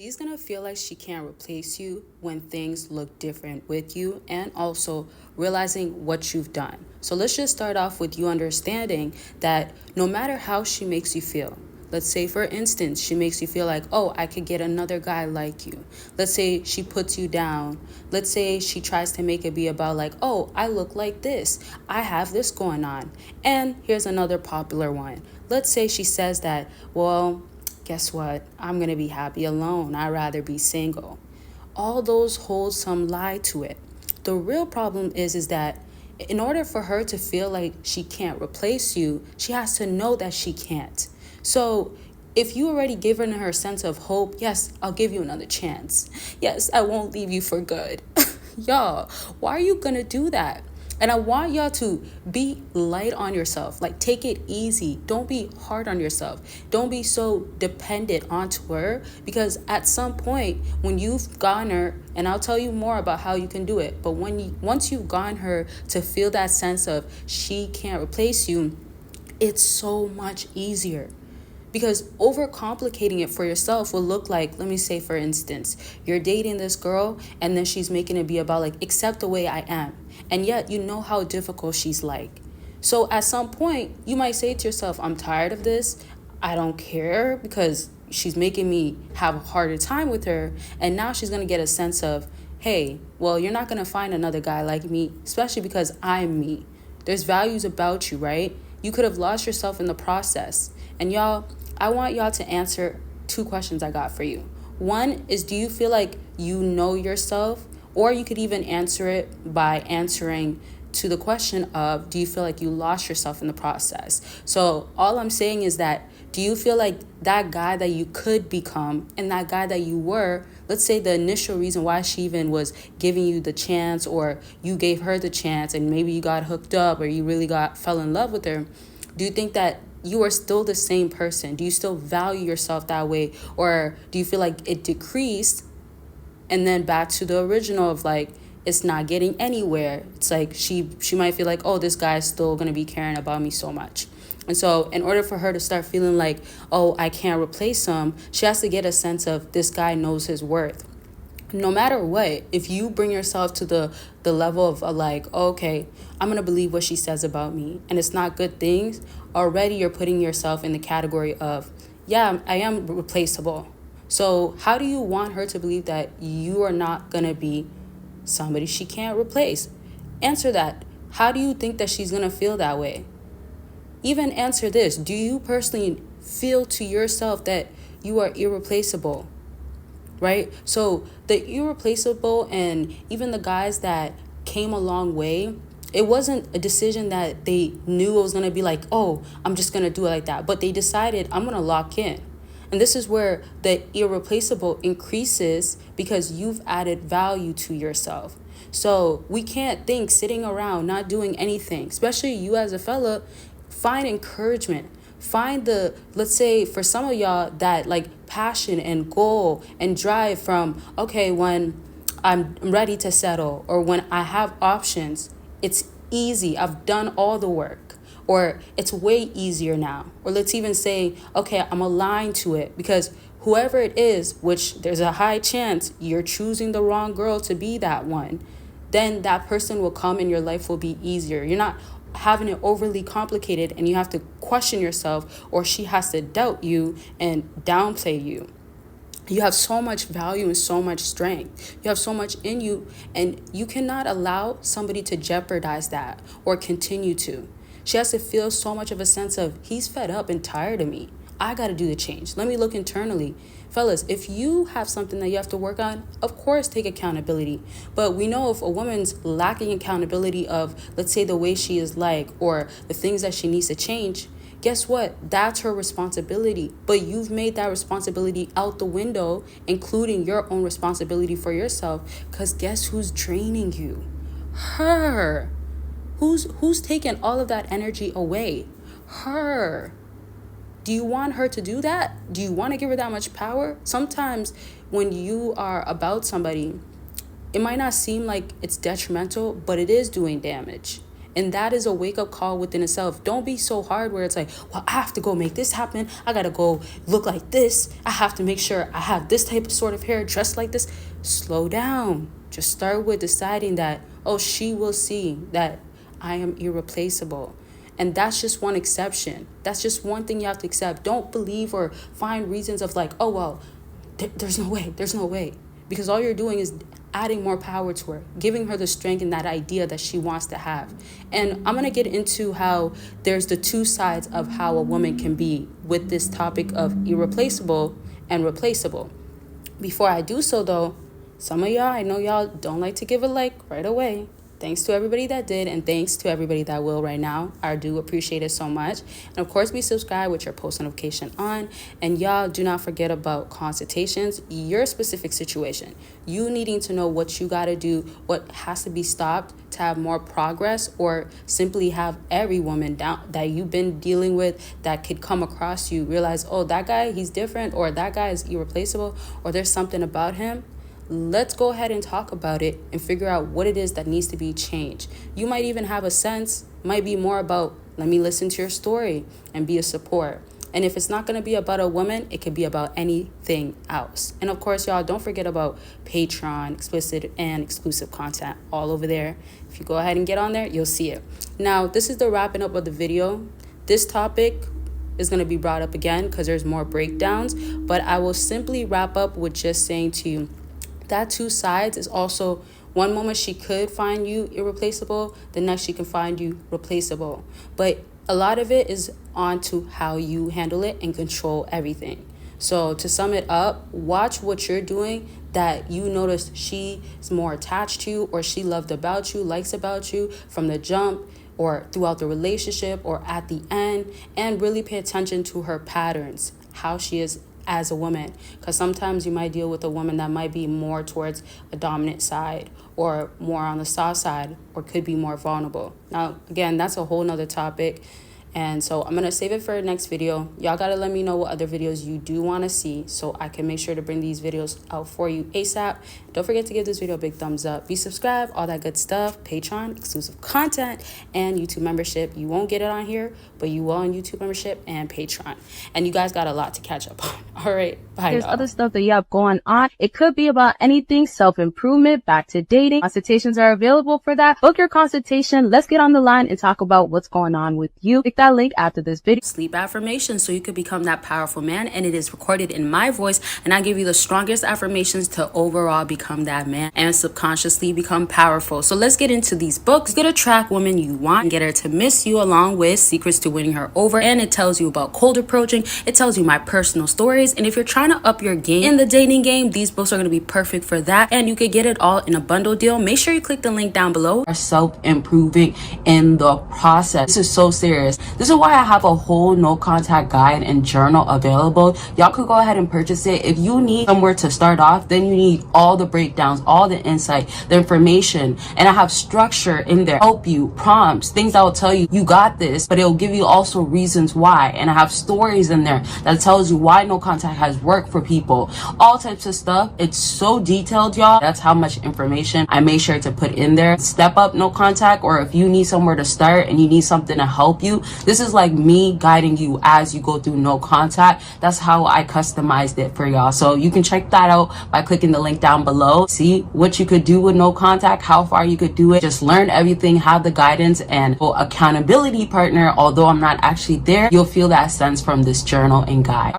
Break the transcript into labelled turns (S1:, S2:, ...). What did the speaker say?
S1: She's gonna feel like she can't replace you when things look different with you and also realizing what you've done. So let's just start off with you understanding that no matter how she makes you feel, let's say for instance, she makes you feel like, oh, I could get another guy like you. Let's say she puts you down. Let's say she tries to make it be about like, oh, I look like this. I have this going on. And here's another popular one. Let's say she says that, well, guess what? I'm going to be happy alone. I'd rather be single. All those hold some lie to it. The real problem is that in order for her to feel like she can't replace you, she has to know that she can't. So if you already given her a sense of hope, yes, I'll give you another chance. Yes, I won't leave you for good. Y'all, why are you going to do that? And I want y'all to be light on yourself. Like, take it easy. Don't be hard on yourself. Don't be so dependent onto her, because at some point when you've gotten her, and I'll tell you more about how you can do it, but once you've gotten her to feel that sense of she can't replace you, it's so much easier. Because overcomplicating it for yourself will look like, let me say, for instance, you're dating this girl and then she's making it be about like, accept the way I am. And yet you know how difficult she's like. So at some point, you might say to yourself, I'm tired of this. I don't care because she's making me have a harder time with her. And now she's going to get a sense of, hey, well, you're not going to find another guy like me, especially because I'm me. There's values about you, right? You could have lost yourself in the process. And y'all, I want y'all to answer two questions I got for you. One is, do you feel like you know yourself? Or you could even answer it by answering to the question of, do you feel like you lost yourself in the process? So all I'm saying is that, do you feel like that guy that you could become and that guy that you were, let's say the initial reason why she even was giving you the chance, or you gave her the chance and maybe you got hooked up or you really fell in love with her, do you think that you are still the same person? Do you still value yourself that way? Or do you feel like it decreased and then back to the original of like, it's not getting anywhere? It's like she might feel like, oh, this guy's still going to be caring about me so much. And so in order for her to start feeling like, oh, I can't replace him, she has to get a sense of, this guy knows his worth. No matter what, if you bring yourself to the level of like, okay, I'm going to believe what she says about me, and it's not good things, already you're putting yourself in the category of, yeah, I am replaceable. So how do you want her to believe that you are not going to be somebody she can't replace? Answer that. How do you think that she's going to feel that way? Even answer this. Do you personally feel to yourself that you are irreplaceable? Right? So the irreplaceable, and even the guys that came a long way, it wasn't a decision that they knew it was going to be like, oh, I'm just going to do it like that. But they decided, I'm going to lock in. And this is where the irreplaceable increases, because you've added value to yourself. So we can't think sitting around not doing anything, especially you as a fella. Find encouragement. Find the, let's say for some of y'all, that like passion and goal and drive from, okay, when I'm ready to settle, or when I have options, it's easy. I've done all the work, or it's way easier now. Or let's even say, okay, I'm aligned to it, because whoever it is, which there's a high chance you're choosing the wrong girl to be that one, then that person will come and your life will be easier. You're not having it overly complicated and you have to question yourself, or she has to doubt you and downplay you. You have so much value and so much strength. You have so much in you, and you cannot allow somebody to jeopardize that or continue to. She has to feel so much of a sense of, he's fed up and tired of me. I got to do the change. Let me look internally. Fellas, if you have something that you have to work on, of course, take accountability. But we know if a woman's lacking accountability of, let's say, the way she is like, or the things that she needs to change, guess what? That's her responsibility. But you've made that responsibility out the window, including your own responsibility for yourself. Because guess who's draining you? Her. Who's taking all of that energy away? Her. Do you want her to do that? Do you want to give her that much power? Sometimes when you are about somebody, it might not seem like it's detrimental, but it is doing damage. And that is a wake-up call within itself. Don't be so hard where it's like, well, I have to go make this happen. I gotta go look like this. I have to make sure I have this type of sort of hair, dressed like this. Slow down. Just start with deciding that, oh, she will see that I am irreplaceable. And that's just one exception. That's just one thing you have to accept. Don't believe or find reasons of like, oh, well, there's no way. There's no way. Because all you're doing is adding more power to her, giving her the strength and that idea that she wants to have. And I'm going to get into how there's the two sides of how a woman can be with this topic of irreplaceable and replaceable. Before I do so, though, some of y'all, I know y'all don't like to give a like right away. Thanks to everybody that did, and thanks to everybody that will right now. I do appreciate it so much. And of course, be subscribed with your post notification on. And y'all, do not forget about consultations, your specific situation. You needing to know what you got to do, what has to be stopped to have more progress, or simply have every woman down that you've been dealing with that could come across you realize, oh, that guy, he's different, or that guy is irreplaceable, or there's something about him. Let's go ahead and talk about it and figure out what it is that needs to be changed. You might even have a sense, might be more about, let me listen to your story and be a support. And if it's not going to be about a woman, it could be about anything else. And of course, y'all, don't forget about Patreon, explicit and exclusive content all over there. If you go ahead and get on there, you'll see it. Now, this is the wrapping up of the video. This topic is going to be brought up again because there's more breakdowns, but I will simply wrap up with just saying to you, that two sides is also, one moment she could find you irreplaceable, the next she can find you replaceable. But a lot of it is on to how you handle it and control everything. So to sum it up, watch what you're doing that you notice she is more attached to, or she loved about you, likes about you from the jump, or throughout the relationship, or at the end, and really pay attention to her patterns, how she is as a woman. Because sometimes you might deal with a woman that might be more towards a dominant side, or more on the soft side, or could be more vulnerable. Now, again, that's a whole nother topic. And so I'm going to save it for the next video. Y'all got to let me know what other videos you do want to see so I can make sure to bring these videos out for you ASAP. Don't forget to give this video a big thumbs up. Be subscribed, all that good stuff. Patreon, exclusive content, and YouTube membership. You won't get it on here, but you will on YouTube membership and Patreon. And you guys got a lot to catch up on. All right, bye.
S2: There's other stuff that you have going on. It could be about anything, self-improvement, back to dating. Consultations are available for that. Book your consultation. Let's get on the line and talk about what's going on with you. Click that link after this video.
S1: Sleep affirmations so you could become that powerful man, and it is recorded in my voice, and I give you the strongest affirmations to overall become that man and subconsciously become powerful. So let's get into these books. Get a track woman you want and get her to miss you, along with secrets to winning her over, and it tells you about cold approaching. It tells you my personal stories, and if you're trying to up your game in the dating game, these books are going to be perfect for that, and you could get it all in a bundle deal. Make sure you click the link down below. Self-improving in the process. This is so serious. This is why I have a whole no contact guide and journal available. Y'all could go ahead and purchase it. If you need somewhere to start off, then you need all the breakdowns, all the insight, the information, and I have structure in there, help you, prompts, things that will tell you you got this, but it'll give you also reasons why. And I have stories in there that tells you why no contact has worked for people, all types of stuff. It's so detailed, y'all. That's how much information I made sure to put in there. Step up no contact, or if you need somewhere to start and you need something to help you, this is like me guiding you as you go through no contact. That's how I customized it for y'all. So you can check that out by clicking the link down below. See what you could do with no contact, how far you could do it. Just learn everything, have the guidance and accountability partner. Although I'm not actually there, you'll feel that sense from this journal and guide.